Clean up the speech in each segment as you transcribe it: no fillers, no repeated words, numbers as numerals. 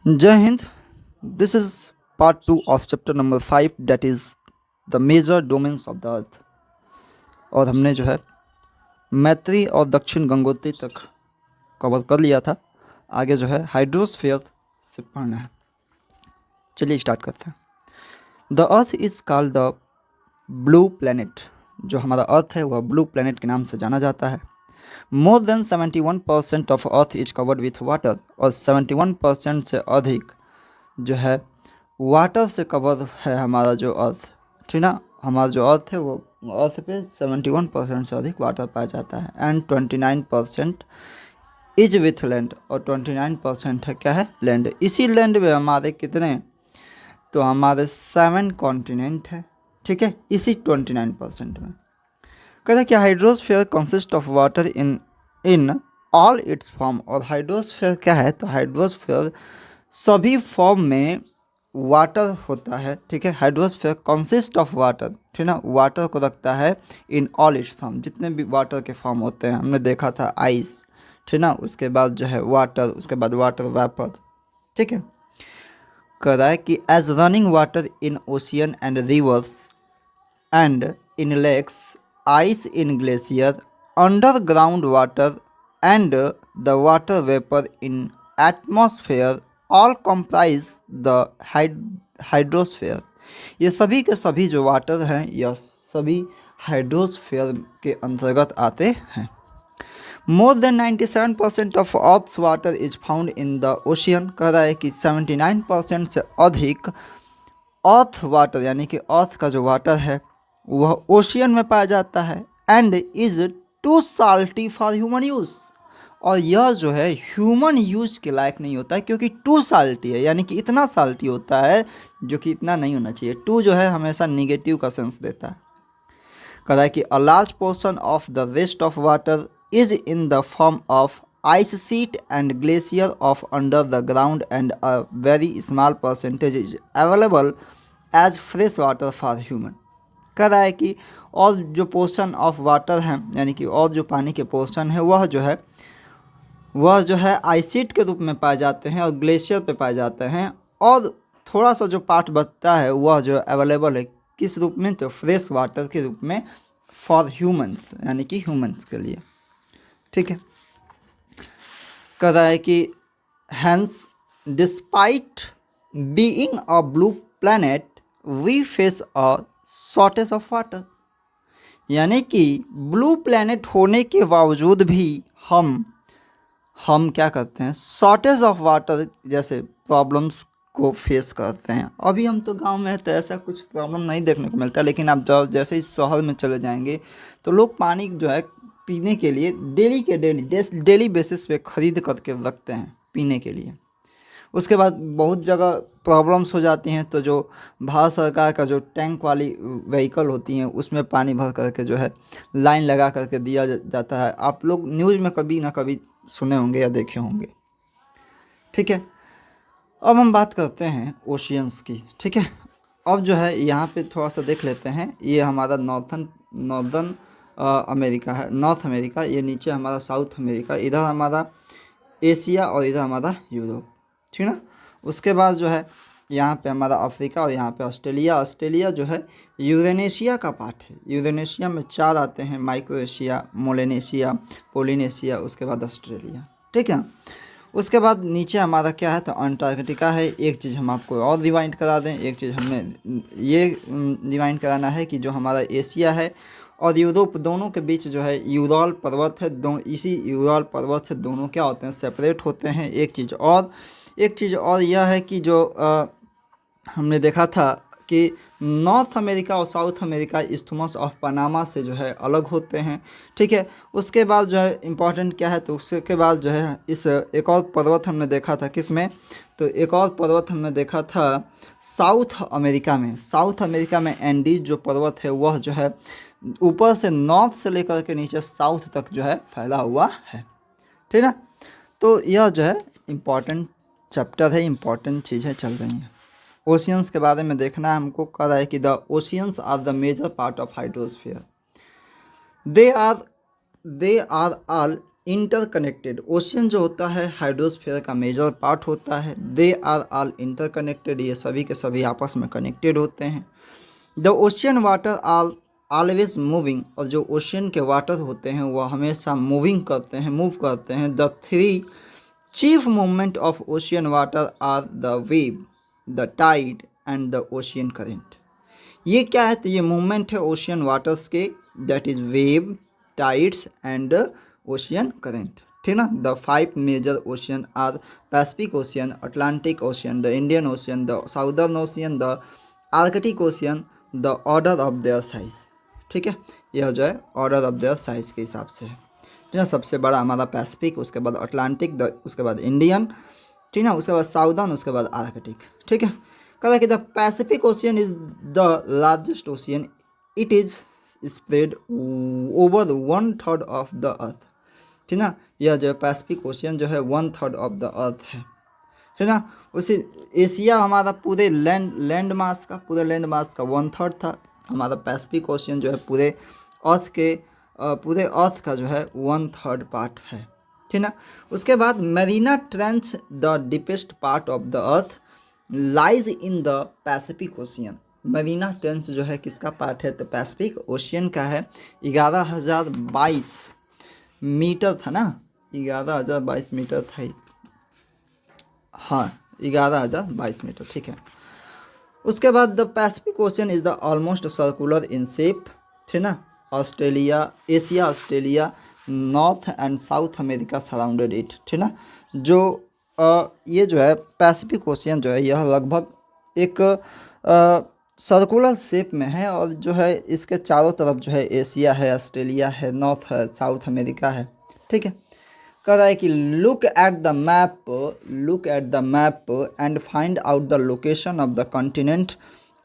Jai Hind. This is part 2 of chapter number 5, that is the major domains of the earth. और हमने जो है मैत्री और दक्षिण गंगोत्री तक कवर कर लिया था। आगे जो है हाइड्रोस्फीयर से पढ़ना है। चलिए स्टार्ट करते हैं। The earth is called the blue planet. जो हमारा अर्थ है वह ब्लू प्लैनेट के नाम से जाना जाता है। More than 71% of earth is covered with water, और 71% से अधिक जो है वाटर से कवर है हमारा जो अर्थ, ठीक ना। हमारा जो अर्थ है वो अर्थ पे 71% से अधिक वाटर पाया जाता है। एंड 29% इज विथ लैंड, और 29% है क्या है, लैंड। इसी लैंड में हमारे कितने, तो हमारे 7 कॉन्टिनेंट है, ठीक है, इसी 29% में। कहते हैं कि hydrosphere consist of water in all it's form. और हाइड्रोस्फीयर क्या है, तो हाइड्रोस्फीयर सभी फॉर्म में वाटर होता है, ठीक है। हाइड्रोस्फीयर कंसिस्ट ऑफ वाटर, ठीक ना, वाटर को रखता है इन ऑल इट्स फॉर्म। जितने भी वाटर के फॉर्म होते हैं, हमने देखा था आइस, ठीक ना, उसके बाद जो है वाटर, उसके बाद वाटर वेपर, ठीक है। कह रहा है कि as running water in ocean and rivers and in lakes, ice in glacier, underground water and the water vapor in atmosphere all comprise the hydrosphere। ये सभी के सभी जो वाटर हैं यह सभी हाइड्रोस्फीयर के अंतर्गत आते हैं। More than 97% of earth's water is found in the ocean. कह रहा है कि 79% से अधिक अर्थ वाटर यानी कि अर्थ का जो वाटर है वह ओशियन में पाया जाता है। And is too salty for human use, और यह जो है ह्यूमन यूज के लायक नहीं होता है, क्योंकि टू साल्टी है, यानी कि इतना साल्टी होता है जो कि इतना नहीं होना चाहिए। टू जो है हमेशा निगेटिव का सेंस देता है। कह रहा है कि a large portion of the rest of water is in the form of ice sheet and glacier of under the ground and a very small percentage is available as fresh water for human. कह रहा है कि और जो portion of water हैं, यानी कि और जो पानी के पोर्शन है वह जो है आइसिट के रूप में पाए जाते हैं और ग्लेशियर पे पाए जाते हैं। और थोड़ा सा जो पार्ट बचता है वह जो अवेलेबल है किस रूप में, तो फ्रेश वाटर के रूप में फॉर ह्यूमंस, यानी कि ह्यूमंस के लिए, ठीक है। कह रहा है कि hence despite being a blue planet we face a shortage of water. यानी कि ब्लू प्लैनेट होने के बावजूद भी हम क्या करते हैं, शॉर्टेज ऑफ वाटर जैसे प्रॉब्लम्स को फेस करते हैं। अभी हम तो गांव में हैं तो ऐसा कुछ प्रॉब्लम नहीं देखने को मिलता, लेकिन आप जब जैसे ही शहर में चले जाएंगे तो लोग पानी जो है पीने के लिए डेली बेसिस पे ख़रीद करके रखते हैं पीने के लिए। उसके बाद बहुत जगह प्रॉब्लम्स हो जाती हैं, तो जो भारत सरकार का जो टैंक वाली व्हीकल होती हैं उसमें पानी भर करके जो है लाइन लगा करके दिया जाता है। आप लोग न्यूज़ में कभी ना कभी सुने होंगे या देखे होंगे, ठीक है। अब हम बात करते हैं ओशियंस की, ठीक है। अब जो है यहाँ पे थोड़ा सा देख लेते हैं। ये हमारा नॉर्दर्न अमेरिका है, नॉर्थ अमेरिका। ये नीचे हमारा साउथ अमेरिका, इधर हमारा एशिया और इधर हमारा यूरोप, ठीक ना। उसके बाद जो है यहाँ पे हमारा अफ्रीका और यहाँ पे ऑस्ट्रेलिया। ऑस्ट्रेलिया जो है यूरेनेशिया का पार्ट है। यूरेनेशिया में 4 आते हैं, माइक्रोनेशिया, मोलेनेशिया, पोलिनेशिया, उसके बाद ऑस्ट्रेलिया, ठीक है। उसके बाद नीचे हमारा क्या है, तो अंटार्कटिका है। एक चीज़ हम आपको और रिवाइंड करा दें, एक चीज़ हमने ये रिवाइंड कराना है कि जो हमारा एशिया है और यूरोप दोनों के बीच जो है यूरल पर्वत है। इसी यूरल पर्वत से दोनों क्या होते हैं, सेपरेट होते हैं। एक चीज़ और यह है कि जो हमने देखा था कि नॉर्थ अमेरिका और south America isthmus of Panama से जो है अलग होते हैं, ठीक है। उसके बाद जो है इम्पॉर्टेंट क्या है, तो उसके बाद जो है इस एक और पर्वत हमने देखा था, किस में, तो एक और पर्वत हमने देखा था साउथ अमेरिका में। साउथ अमेरिका में एंडीज जो पर्वत है वह जो है ऊपर से नॉर्थ से लेकर के नीचे साउथ तक जो है फैला हुआ है, ठीक ना। तो यह जो है इम्पॉर्टेंट चैप्टर है, इम्पॉर्टेंट चीज़ें चल रही हैं। ओशियंस के बारे में देखना है हमको। कह रहा है कि the oceans are the major part of hydrosphere. They are all interconnected. Ocean जो होता है हाइड्रोस्फीयर का मेजर पार्ट होता है। दे आर ऑल इंटरकनेक्टेड, ये सभी के सभी आपस में कनेक्टेड होते हैं। The ocean water are always moving, और जो ओशियन के वाटर होते हैं वह हमेशा मूविंग करते हैं, मूव करते हैं। The three chief movement of ocean water are the wave, the tide and the ocean current. ये क्या है? तो ये मूवमेंट है ओशियन वाटर्स के, that is wave, tides and ocean current, ठीक ना। The 5 major ocean are Pacific Ocean, Atlantic Ocean, the Indian Ocean, the Southern Ocean, the Arctic Ocean, the order of their size, ठीक है। यह जो है order of their size के हिसाब से है, ठीक है। सबसे बड़ा हमारा पैसिफिक, उसके बाद अटलांटिक, उसके बाद इंडियन, ठीक है, उसके बाद साउदर्न, उसके बाद आर्कटिक, ठीक है। कहता है कि the Pacific ocean is the largest ocean, it is spread over 1/3 of the earth, ठीक ना। यह जो है पैसिफिक ओशियन जो है 1/3 ऑफ द अर्थ है, ठीक ना। उसी एशिया हमारा लैंड मास का 1/3 था। हमारा पैसिफिक ओशियन जो है पूरे अर्थ का जो है 1/3 पार्ट है, ठीक ना। उसके बाद Marina trench, the deepest part of the earth lies in the Pacific ocean. Marina trench जो है किसका पार्ट है? तो पैसिफिक ओशियन का है। 11,022 मीटर था ना, 11,022 मीटर था, हाँ 11,022 मीटर, ठीक है। उसके बाद the Pacific ocean is the almost circular in shape, ठीक ना। Asia, Australia, north and south America surrounded it, ठीक ना। जो ये जो है पैसिफिक ओशियन जो है यह लगभग एक सर्कुलर शेप में है, और जो है इसके चारों तरफ जो है एशिया है, ऑस्ट्रेलिया है, नॉर्थ है, साउथ अमेरिका है, ठीक है। कह रहा है कि look at the map and find out the location of the continent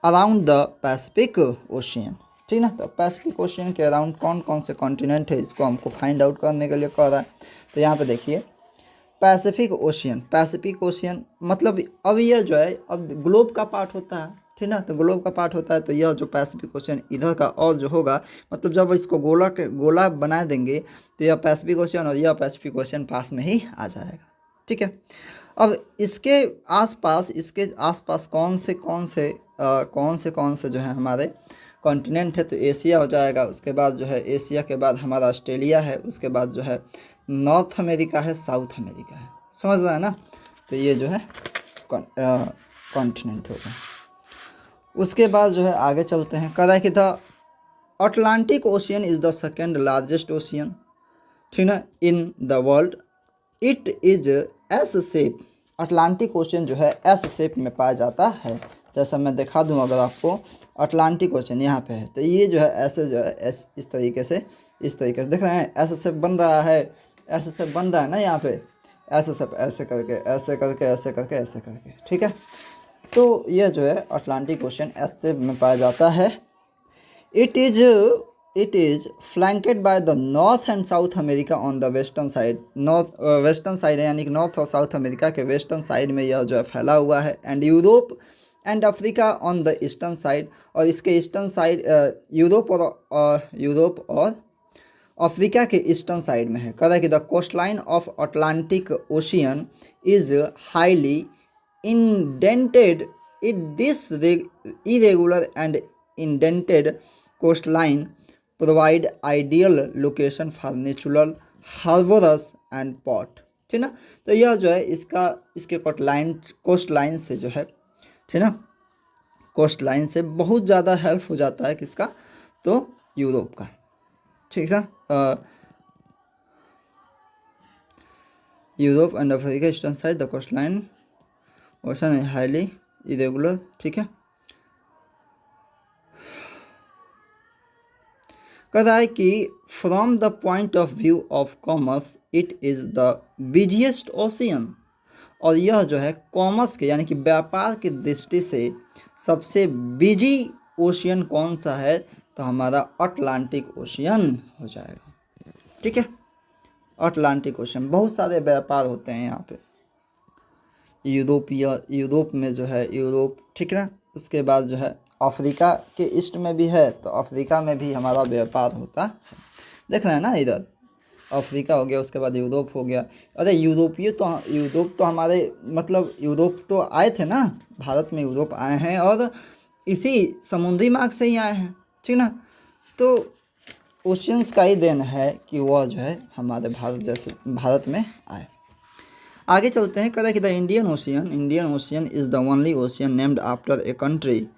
around the Pacific ocean, ठीक ना। तो पैसिफिक ओशियन के अराउंड कौन कौन से कॉन्टिनेंट है, इसको हमको फाइंड आउट करने के लिए कह रहा है। तो यहाँ पे देखिए पैसिफिक ओशियन मतलब अब यह जो है अब ग्लोब का पार्ट होता है, ठीक ना। तो ग्लोब का पार्ट होता है, तो यह जो पैसिफिक ओशियन इधर का और जो होगा, मतलब जब इसको गोला बना देंगे तो यह पैसिफिक ओशियन और यह पैसिफिक ओशियन पास में ही आ जाएगा, ठीक है। अब इसके आसपास कौन से जो है हमारे कॉन्टिनेंट है? तो एशिया हो जाएगा, उसके बाद जो है एशिया के बाद हमारा ऑस्ट्रेलिया है, उसके बाद जो है नॉर्थ अमेरिका है, साउथ अमेरिका है, समझ रहा है ना। तो ये जो है कॉन्टिनेंट होगा। उसके बाद जो है आगे चलते हैं। कह रहा है कि the Atlantic ocean is the second largest ocean, ठीक ना, in the world. It is S shape, Atlantic ocean जो है एस शेप में पाया जाता है। जैसा मैं दिखा दूं अगर आपको, अटलांटिक ओशियन यहाँ पे है, तो ये जो है ऐसे जो है इस तरीके से देख रहे हैं, ऐसे शेप बन रहा है, ऐसे शेप बन रहा है ना यहाँ पे, ऐसे शेप ऐसे करके, ठीक है। तो ये जो है अटलांटिक ओशियन एस शेप में पाया जाता है। It is flanked by the north and south America on the western side. Western side है, यानी कि नॉर्थ और साउथ अमेरिका के वेस्टर्न साइड में यह जो है फैला हुआ है। And Europe and Africa on the eastern side, और इसके ईस्टर्न साइड यूरोप और अफ्रीका के ईस्टर्न साइड में है। कह रहा है कि the coast line of Atlantic ocean is highly indented. It this irregular and indented coastline provide ideal location for natural harbors and port, ठीक ना। तो यह जो है इसके कोस्ट लाइन से जो है, ठीक ना, कोस्ट लाइन से बहुत ज़्यादा हेल्प हो जाता है किसका? तो यूरोप का, ठीक है। Europe and Africa eastern side the coast line ocean है हाईली इरेगुलर, ठीक है। कहता है कि from the point of view of commerce it is the busiest ocean, और यह जो है कॉमर्स के यानी कि व्यापार की दृष्टि से सबसे बिजी ओशियन कौन सा है? तो हमारा अटलांटिक ओशियन हो जाएगा, ठीक है। अटलांटिक ओशियन, बहुत सारे व्यापार होते हैं यहाँ पे, यूरोप में जो है यूरोप, ठीक है ना। उसके बाद जो है अफ्रीका के ईस्ट में भी है, तो अफ्रीका में भी हमारा व्यापार होता है, देख रहे हैं ना इधर। अफ्रीका हो गया, उसके बाद यूरोप हो गया। अरे यूरोप तो हमारे मतलब यूरोप तो आए थे ना, भारत में यूरोप आए हैं और इसी समुद्री मार्ग से ही आए हैं, ठीक ना। तो ओशियंस का ही देन है कि वह जो है हमारे भारत में आए। आगे चलते हैं। कहता है कि the Indian ocean is the only ocean named after a country,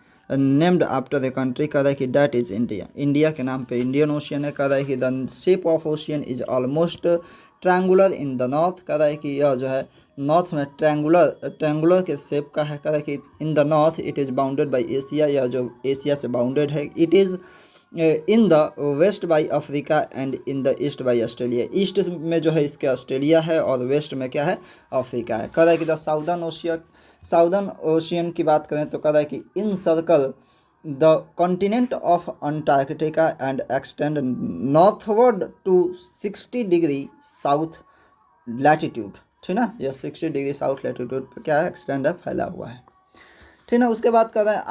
कह रहा है कि डैट इज इंडिया, इंडिया के नाम पे इंडियन ओशियन है। कह रहा है कि the shape of ocean is almost triangular in the north, कह रहा है कि यह जो है नॉर्थ में ट्रायंगुलर के शेप का है। कह रहा है कि in the north it is bounded by Asia, यह जो एशिया से बाउंडेड है। It is in the west by Africa and in the east by Australia, east में जो है इसके ऑस्ट्रेलिया है और वेस्ट में क्या है, अफ्रीका है। कह रहा है कि द साउदर्न ओशियन की बात करें तो कह रहा है कि encircle the continent of Antarctica and extend northward to 60 degree south latitude, ठीक ना। यह 60 डिग्री साउथ लैटिट्यूड पर क्या है, एक्सटेंड है, फैला हुआ है, ठीक ना। उसके बाद कह रहा है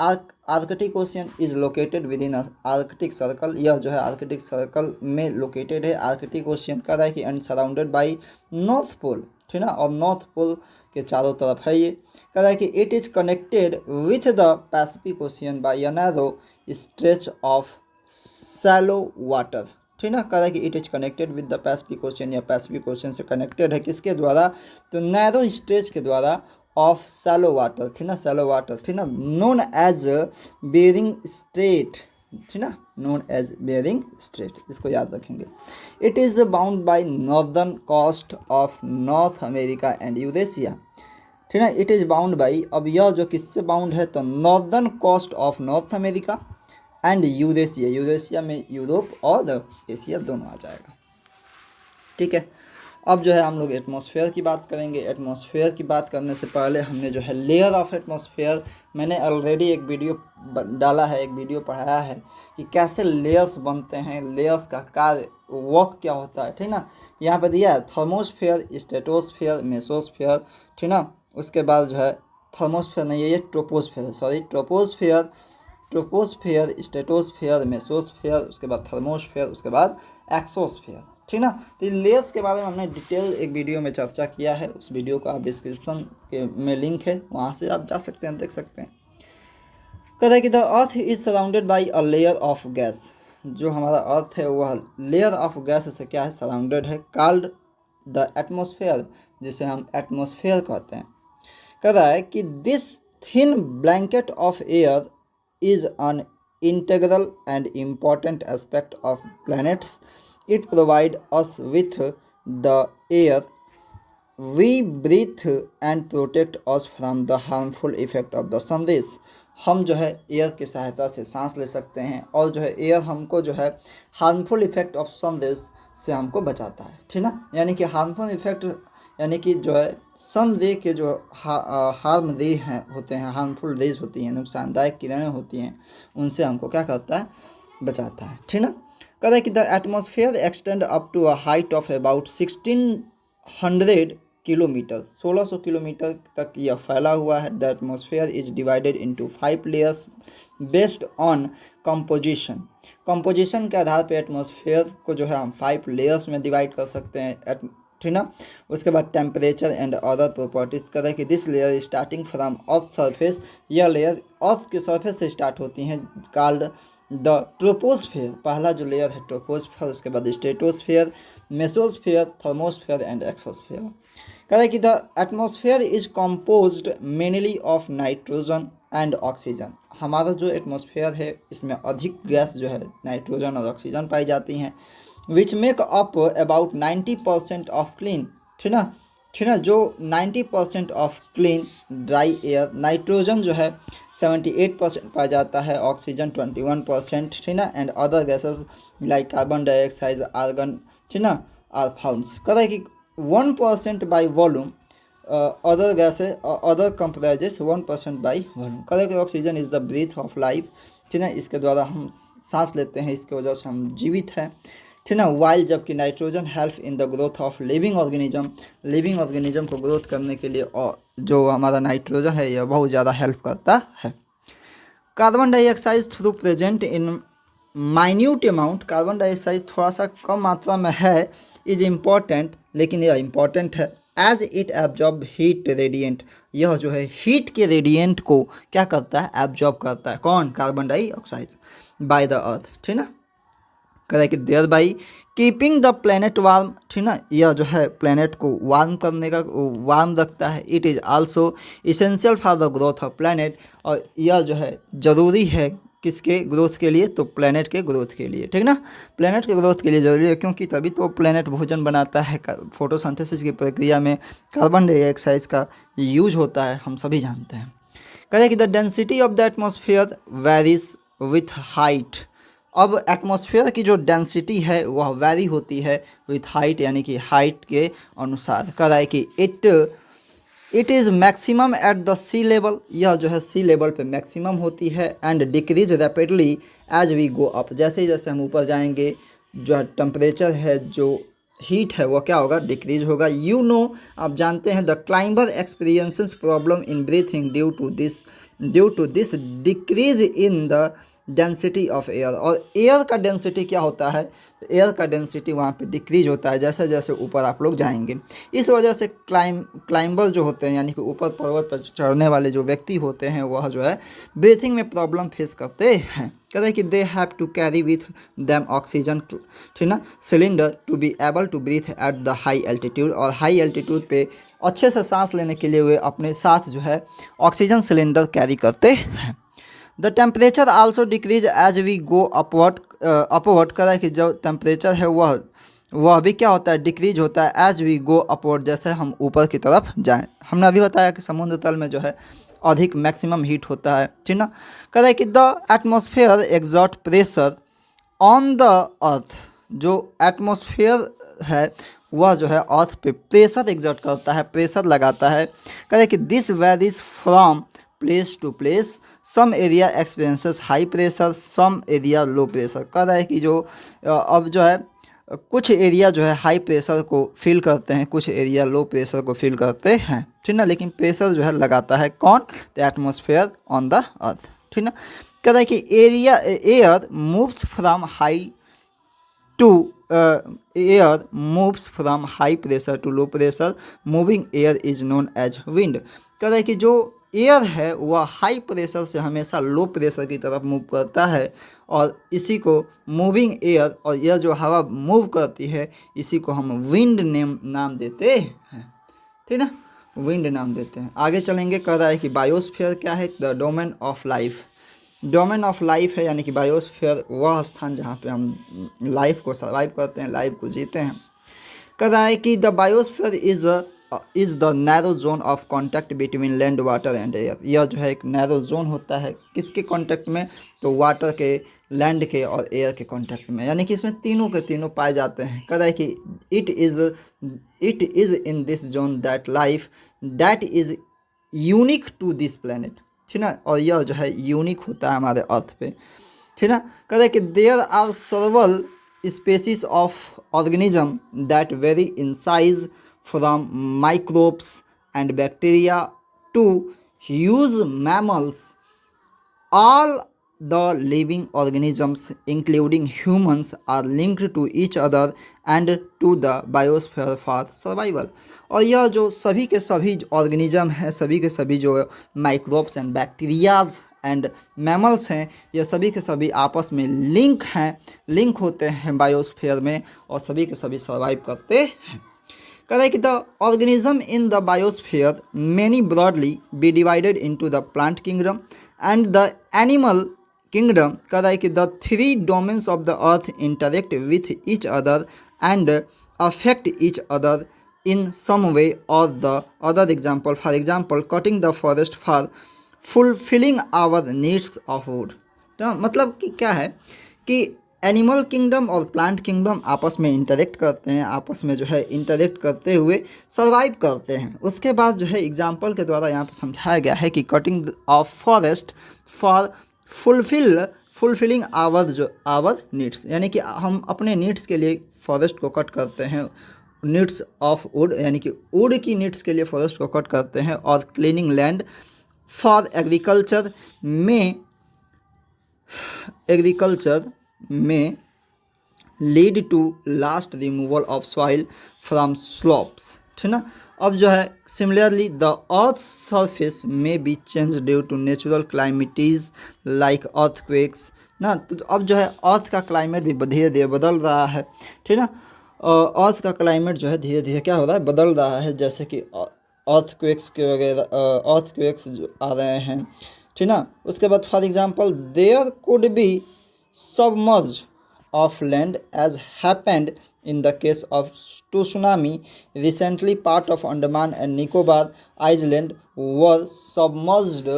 Arctic Ocean is located within Arctic Circle, यह जो है आर्कटिक सर्कल में लोकेटेड है आर्कटिक ओशियन। कह रहा है कि and surrounded by North Pole, ठीक ना, और नॉर्थ पोल के चारों तरफ है ये। कह रहा है कि it is connected with the Pacific ocean by a narrow stretch of shallow water, ठीक ना। कह रहा है कि it is connected with the Pacific ocean, या पैसिफिक ओशियन से कनेक्टेड है किसके द्वारा, तो नैरो स्ट्रेच के द्वारा ऑफ सैलो वाटर, ठीक ना, सैलो वाटर, ठीक ना, नोन एज बेरिंग स्ट्रेट, ठीक ना, नोन एज बेरिंग स्ट्रेट, इसको याद रखेंगे। It is bound by northern coast of North America and Eurasia, ठीक ना। इट इज़ बाउंड बाई, अब यह जो किससे बाउंड है, तो northern coast of North America and Eurasia में यूरोप और एशिया दोनों आ जाएगा, ठीक है। अब जो है हम लोग एटमॉस्फेयर की बात करेंगे। एटमॉस्फेयर की बात करने से पहले हमने जो है लेयर ऑफ एटमॉस्फेयर, मैंने ऑलरेडी एक वीडियो डाला है, एक वीडियो पढ़ाया है कि कैसे लेयर्स बनते हैं, लेयर्स का कार्य वर्क क्या होता है, ठीक ना। यहाँ पे दिया है थर्मोस्फेयर, स्ट्रेटोस्फेयर, मेसोस्फेयर, ठीक ना। उसके बाद जो है थर्मोस्फेयर नहीं है, ये ट्रोपोस्फेयर, स्ट्रेटोस्फेयर, मेसोस्फेयर, उसके बाद थर्मोस्फेयर, उसके बाद एक्सोस्फेयर, ठीक ना। तो ये लेयर्स के बारे में हमने डिटेल एक वीडियो में चर्चा किया है, उस वीडियो का आप डिस्क्रिप्शन में लिंक है, वहाँ से आप जा सकते हैं, देख सकते हैं। कहता है कि the earth is surrounded by a layer of gas, जो हमारा अर्थ है वह लेयर ऑफ गैस से क्या है, सराउंडेड है, कॉल्ड द एटमॉस्फेयर, जिसे हम एटमॉस्फेयर कहते हैं। कह रहा है कि this thin blanket of air is an integral and important aspect of planets. It provides us with the air we breathe and protect us from the harmful effect of the sun rays. हम जो है air की सहायता से सांस ले सकते हैं और जो है एयर हमको जो है harmful effect of sun rays से हमको बचाता है, ठीक ना। यानी कि हार्मफुल इफेक्ट यानी कि जो है सन रे के जो हार्म रे हैं होते हैं, हार्मफुल रेज होती हैं, नुकसानदायक किरणें होती हैं, उनसे हमको क्या करता है, बचाता है, ठीक ना। कहता है कि the atmosphere extend up to a height of about 1600 kilometre, 1600 kilometre तक यह फैला हुआ है। The atmosphere is divided into 5 layers based on composition के आधार पर एटमॉस्फेयर को जो है हम 5 लेयर्स में डिवाइड कर सकते हैं, ठीक ना। उसके बाद टेम्परेचर एंड अदर प्रॉपर्टीज करें कि this layer starting from earth surface, यह लेयर अर्थ के सरफेस से स्टार्ट होती हैं, कॉल्ड द ट्रोपोस्फेयर, पहला जो लेयर है ट्रोपोस्फेयर, उसके बाद stratosphere, mesosphere, thermosphere and exosphere. कह रहा है कि the atmosphere is composed mainly of nitrogen and oxygen, हमारा जो एटमॉस्फेयर है इसमें अधिक गैस जो है नाइट्रोजन और ऑक्सीजन पाई जाती हैं, which make up about 90% of clean, ठीक ना, जो 90% of clean dry air. Nitrogen जो है 78% पाया जाता है, ऑक्सीजन 21%, ठीक ना, and other gases like carbon dioxide, argon, ठीक ना, आर फाउंड्स। कह रहा है कि 1% by volume, other gases other comprises 1% by volume. कह रहा है कि oxygen is the breath of life, ठीक ना, इसके द्वारा हम सांस लेते हैं, इसके वजह से हम जीवित हैं, ठीक ना। वाइल जबकि nitrogen help in the growth of living organism को ग्रोथ करने के लिए और जो हमारा नाइट्रोजन है यह बहुत ज़्यादा हेल्प करता है। Carbon dioxide through present in minute amount, carbon dioxide थोड़ा सा कम मात्रा में है इज इम्पॉर्टेंट, लेकिन यह इम्पॉर्टेंट है as it absorb heat radiant, यह जो है हीट के रेडिएंट को क्या करता है, एब्जॉर्ब करता है। कौन? Carbon dioxide by the earth, ठीक ना। कह कि thereby keeping the planet warm, ठीक ना, यह जो है प्लेनेट को वार्म करने का, वार्म रखता है। It is also essential for the growth of planet, और यह जो है ज़रूरी है किसके ग्रोथ के लिए, तो प्लेनेट के ग्रोथ के लिए, ठीक ना। प्लेनेट के ग्रोथ के लिए ज़रूरी है, क्योंकि तभी तो प्लेनेट भोजन बनाता है। फोटोसिंथेसिस की प्रक्रिया में कार्बन डाइऑक्साइड का यूज होता है, हम सभी जानते हैं। कहते कि the density of the atmosphere varies with height, अब एटमॉस्फेयर की जो डेंसिटी है वह वैरी होती है विथ हाइट, यानी कि हाइट के अनुसार। कह रहा है कि it is maximum at the sea level, यह जो है सी लेवल पे मैक्सिमम होती है। And decrease rapidly as we go up, जैसे ही जैसे हम ऊपर जाएंगे जो टेम्परेचर है, जो हीट है, वो क्या होगा, डिक्रीज होगा। यू नो, आप जानते हैं, the climber experiences problem in breathing due to this decrease in the density of air, और एयर का डेंसिटी क्या होता है, एयर का डेंसिटी वहाँ पे डिक्रीज होता है जैसे जैसे ऊपर आप लोग जाएंगे। इस वजह से क्लाइंबर जो होते हैं, यानी कि ऊपर पर्वत पर चढ़ने वाले जो व्यक्ति होते हैं, वह जो है ब्रीथिंग में प्रॉब्लम फेस करते हैं। कहते हैं कि they have to carry with them oxygen, ठीक ना, cylinder to be able to breathe at the high altitude, और हाई एल्टीट्यूड पे अच्छे से सांस लेने के लिए वे अपने साथ जो है ऑक्सीजन सिलेंडर कैरी करते हैं। The temperature also decrease as we go upward कर रहा है कि जो टेम्परेचर है वह भी क्या होता है, डिक्रीज होता है एज वी गो अपवर्ड, जैसे हम ऊपर की तरफ जाएं। हमने अभी बताया कि समुद्र तल में जो है अधिक मैक्सिमम हीट होता है, ठीक ना। कह रहा है कि the atmosphere exert pressure on the अर्थ, जो एटमॉस्फेयर है वह जो है अर्थ पे प्रेशर एक्सर्ट करता है, प्रेशर लगाता है। कह रहे हैं कि this varies from place to place, some area experiences high pressure, some area low pressure. कह रहा है कि जो अब जो है कुछ एरिया जो है हाई प्रेशर को फील करते हैं, कुछ एरिया लो प्रेशर को फील करते हैं, ठीक ना। लेकिन प्रेशर जो है लगाता है कौन, the atmosphere on the earth, ठीक ना। कह रहा है कि air moves from high to air moves from high pressure to low pressure, moving air is known as wind. कह रहा है कि जो एयर है वह हाई प्रेशर से हमेशा लो प्रेशर की तरफ मूव करता है, और इसी को मूविंग एयर, और यह जो हवा मूव करती है इसी को हम विंड नाम देते हैं, ठीक ना, विंड नाम देते हैं। आगे चलेंगे। कह रहा है कि बायोस्फीयर क्या है, the domain of life, domain of life है, यानी कि बायोस्फीयर वह स्थान जहाँ पे हम लाइफ को सर्वाइव करते हैं, लाइफ को जीते हैं। कह रहा है कि the biosphere is the narrow zone of contact between land water and air, यह जो है एक नैरो जोन होता है किसके कॉन्टैक्ट में, तो वाटर के, लैंड के और एयर के कॉन्टैक्ट में, यानी कि इसमें तीनों के तीनों पाए जाते हैं। कह रहा है कि it is in this zone that life that is unique to this planet, ठीक ना, और यह जो है यूनिक होता है हमारे अर्थ पे, ठीक ना। कह रहे हैं कि there are several species of organism that vary in size from microbes and bacteria to huge mammals, all the living organisms including humans are linked to each other and to the biosphere for survival, और यह जो सभी के सभी organism हैं, सभी के सभी जो microbes and bacterias and mammals हैं, यह सभी के सभी आपस में लिंक होते हैं बायोस्फीयर में, और सभी के सभी सर्वाइव करते हैं। कह रहा है कि the organism in the biosphere many broadly be divided into the plant kingdom and the animal kingdom. कह रहा है कि the three domains of the earth interact with each other and affect each other in some way और the other example, for example cutting the forest for fulfilling our needs of wood. तो मतलब कि क्या है कि animal kingdom और plant kingdom आपस में इंटरेक्ट करते हैं, आपस में जो है इंटरेक्ट करते हुए सर्वाइव करते हैं। उसके बाद जो है एग्जाम्पल के द्वारा यहाँ पे समझाया गया है कि cutting of forest for fulfilling our needs, यानी कि हम अपने नीड्स के लिए फॉरेस्ट को कट करते हैं, नीड्स ऑफ वुड, यानी कि वुड की नीड्स के लिए फॉरेस्ट को कट करते हैं, और क्लीनिंग लैंड फॉर एग्रीकल्चर में lead to last removal of soil from slopes, ठीक ना। अब जो है सिमिलरली द अर्थ सरफेस में be change due to natural calamities like earthquakes ना। तो अब जो है अर्थ का क्लाइमेट भी धीरे धीरे बदल रहा है, ठीक ना। अर्थ का क्लाइमेट जो है धीरे धीरे क्या हो रहा है, बदल रहा है, जैसे कि अर्थक्वेक्स के वगैरह अर्थक्वेक्स जो आ रहे हैं, ठीक ना। उसके बाद for example there could be submerge of land as happened in the case of tsunami recently. Part of Andaman and Nicobar Island were submerged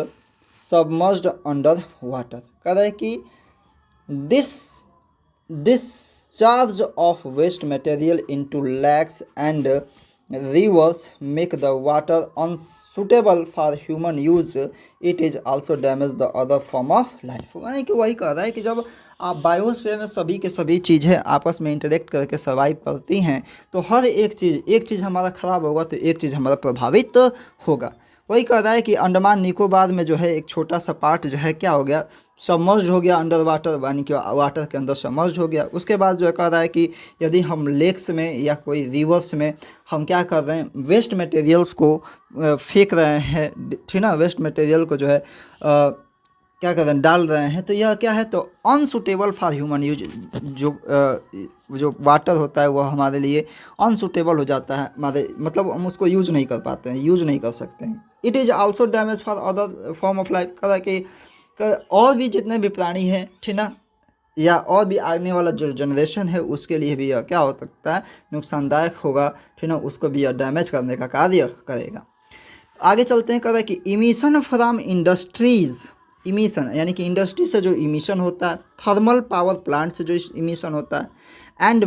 under water. कह रहा है कि this discharge of waste material into lakes and rivers make the water unsuitable for human use. It is also damage the other form of life. यानी कि वही कह रहा है कि जब आप बायोस्फीयर में सभी के सभी चीज़ें आपस में इंटरेक्ट करके सर्वाइव करती हैं तो हर एक चीज़ हमारा ख़राब होगा तो एक चीज़ हमारा प्रभावित होगा। वही कह रहा है कि अंडमान निकोबार में जो है एक छोटा सा पार्ट जो है क्या हो गया, सबमर्ज हो गया अंडर वाटर, यानी कि वाटर के अंदर सबमर्ज हो गया। उसके बाद जो है कह रहा है कि यदि हम लेक्स में या कोई रिवर्स में हम क्या कर रहे हैं, वेस्ट मटेरियल्स को फेंक रहे हैं, ठीक ना, वेस्ट मटेरियल को जो है क्या कर रहे हैं, डाल रहे हैं, तो यह क्या है, तो अनसूटेबल फॉर ह्यूमन यूज। जो वाटर होता है वह हमारे लिए अनसूटेबल हो जाता है, हमारे मतलब हम उसको यूज नहीं कर पाते हैं, यूज नहीं कर सकते हैं। It is also damage for other form of life. कह रहा है कि और भी जितने भी प्राणी हैं, ठीक ना, या और भी आने वाला जो जनरेशन है उसके लिए भी यह क्या हो सकता है, नुकसानदायक होगा, ठीक ना, उसको भी यह डैमेज करने का कार्य करेगा। आगे चलते हैं। कह रहा है कि इमिशन फ्रॉम इंडस्ट्रीज़, इमिशन यानी कि इंडस्ट्री से जो इमिशन होता है, थर्मल पावर प्लांट से जो इमिशन होता है, एंड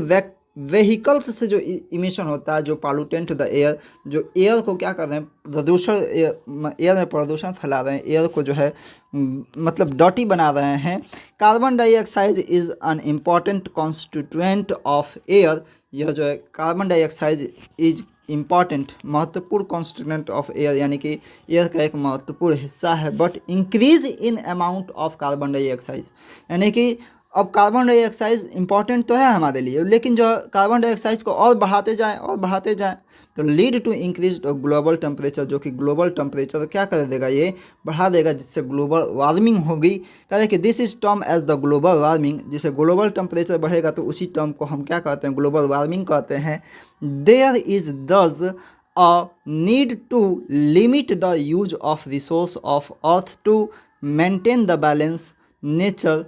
व्हीकल्स से जो इमिशन होता है, जो पॉल्यूटेंट द एयर, जो एयर को क्या कर रहे हैं, प्रदूषण, एयर में प्रदूषण फैला रहे हैं, एयर को जो है मतलब डर्टी बना रहे हैं। Carbon dioxide is an important constituent of air. यह जो है कार्बन डाइऑक्साइड इज इम्पॉर्टेंट, महत्वपूर्ण कॉन्स्टिट्यूएंट ऑफ एयर, यानी कि एयर का एक महत्वपूर्ण हिस्सा है। But increase in amount of carbon dioxide, यानी कि अब कार्बन डाइऑक्साइड इंपॉर्टेंट तो है हमारे लिए, लेकिन जो कार्बन डाइऑक्साइड को और बढ़ाते जाएं तो lead to increase global temperature, जो कि ग्लोबल टेम्परेचर क्या कर देगा, ये बढ़ा देगा, जिससे ग्लोबल वार्मिंग होगी। कह रहे कि this is term as the global warming, जिससे ग्लोबल टेम्परेचर बढ़ेगा तो उसी टर्म को हम क्या कहते हैं, ग्लोबल वार्मिंग कहते हैं। There is thus a need to limit the use of resource of earth to maintain the balance nature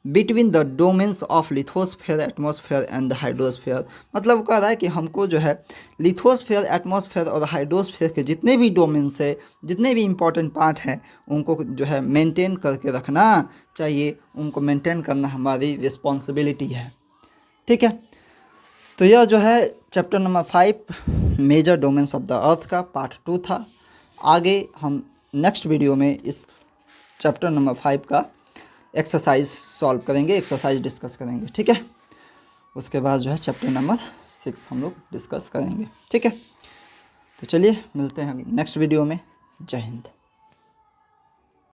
between the domains of lithosphere, atmosphere and the hydrosphere. मतलब कह रहा है कि हमको जो है लिथोस्फेयर, एटमॉस्फेयर और हाइड्रोस्फेयर के जितने भी डोमेन्स है, जितने भी इम्पोर्टेंट पार्ट हैं, उनको जो है मेंटेन करके रखना चाहिए, उनको मेंटेन करना हमारी रिस्पॉन्सिबिलिटी है, ठीक है। तो यह जो है chapter number 5 major domains of the earth का पार्ट 2 था। आगे हम नेक्स्ट वीडियो में इस चैप्टर नंबर 5 का एक्सरसाइज सॉल्व करेंगे, एक्सरसाइज डिस्कस करेंगे, ठीक है। उसके बाद जो है चैप्टर नंबर 6 हम लोग डिस्कस करेंगे, ठीक है। तो चलिए मिलते हैं नेक्स्ट वीडियो में। जय हिंद।